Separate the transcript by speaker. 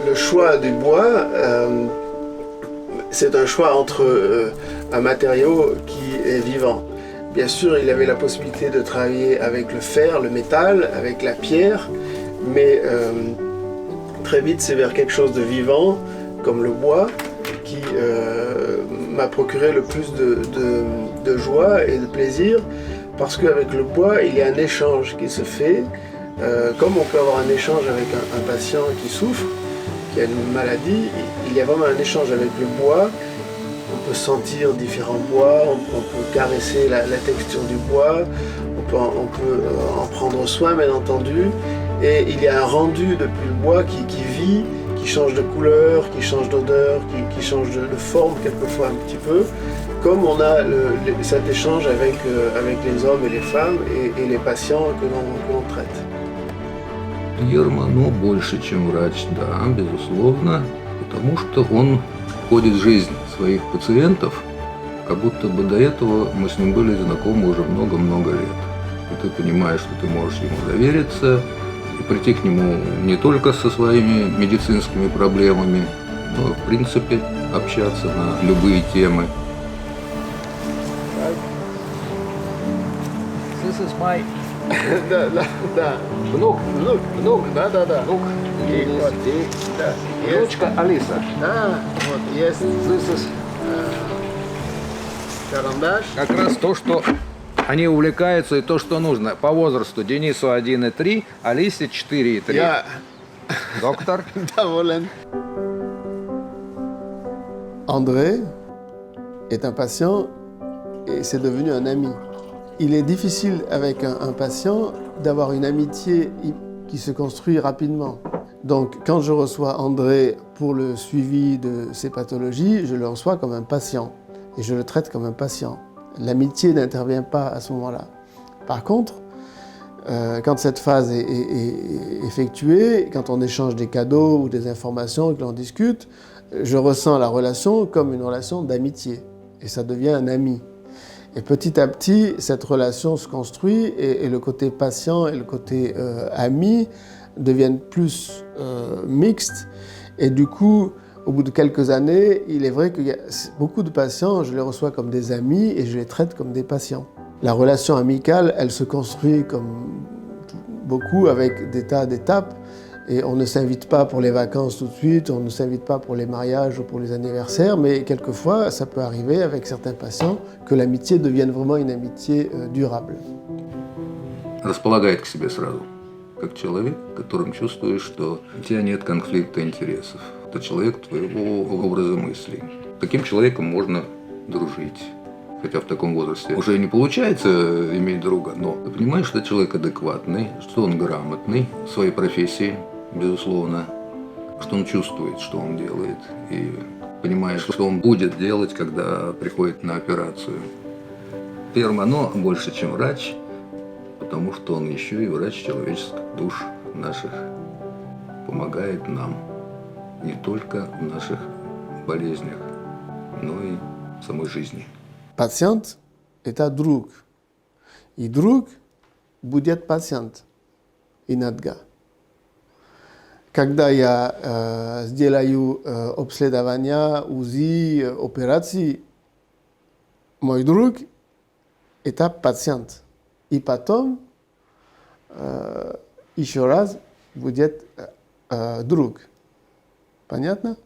Speaker 1: Le choix du bois, c'est un choix entre un matériau qui est vivant. Bien sûr, il avait la possibilité de travailler avec le fer, le métal, avec la pierre, mais très vite c'est vers quelque chose de vivant, comme le bois, qui m'a procuré le plus de joie et de plaisir, parce qu'avec le bois, il y a un échange qui se fait, comme on peut avoir un échange avec un patient qui souffre, qui a une maladie, il y a vraiment un échange avec le bois. On peut sentir différents bois, on peut caresser la texture du bois, on peut en prendre soin bien entendu, et il y a un rendu depuis le bois qui vit, qui change de couleur, qui change d'odeur, qui change de forme quelquefois un petit peu, comme on a cet échange avec les hommes et les femmes et les patients que l'on traite.
Speaker 2: Ермано больше, чем врач, да, безусловно, потому что он входит в жизнь своих пациентов, как будто бы до этого мы с ним были знакомы уже много-много лет. И ты понимаешь, что ты можешь ему довериться, и прийти к нему не только со своими медицинскими проблемами, но, в принципе, общаться на любые темы.
Speaker 3: This is my
Speaker 1: Да.
Speaker 3: внук.
Speaker 1: Да.
Speaker 3: Внук.
Speaker 1: Вот. Да.
Speaker 3: Внучка Алиса.
Speaker 1: Вот есть
Speaker 3: This is
Speaker 1: карандаш.
Speaker 3: как раз то, что они увлекаются и то, что нужно. По возрасту Денису 1,3, Алисе 4,3.
Speaker 1: Я
Speaker 3: Доктор.
Speaker 1: доволен. André est un patient et c'est devenu un ami. Il est difficile avec un patient d'avoir une amitié qui se construit rapidement. Donc quand je reçois André pour le suivi de ses pathologies, je le reçois comme un patient et je le traite comme un patient. L'amitié n'intervient pas à ce moment-là. Par contre, quand cette phase est effectuée, quand on échange des cadeaux ou des informations, que l'on discute, je ressens la relation comme une relation d'amitié et ça devient un ami. Et petit à petit, cette relation se construit et le côté patient et le côté ami deviennent plus mixtes. Et du coup, au bout de quelques années, il est vrai qu'il y a beaucoup de patients, je les reçois comme des amis et je les traite comme des patients. La relation amicale, elle se construit comme beaucoup avec des tas d'étapes. Et on ne s'invite pas pour les vacances tout de suite, on ne s'invite pas pour les mariages ou pour les anniversaires, mais quelquefois, ça peut arriver avec certains patients que l'amitié devienne vraiment une amitié durable.
Speaker 2: Располагает к себе сразу, как человек, которым чувствуешь, что у тебя нет конфликта интересов. Это человек твоего образа мыслей. Таким человеком можно дружить. Хотя в таком возрасте уже не получается иметь друга, но ты понимаешь, что человек адекватный, что он грамотный в своей профессии, безусловно, что он чувствует, что он делает, и понимаешь, что он будет делать, когда приходит на операцию. Ермано больше, чем врач, потому что он еще и врач человеческих душ наших, помогает нам не только в наших болезнях, но и в самой жизни.
Speaker 1: Pacjent – это друг. И друг будет пациент иногда. Когда я сделаю обследование, УЗИ, операции, мой друг – это пациент. И потом еще раз будет друг. Понятно?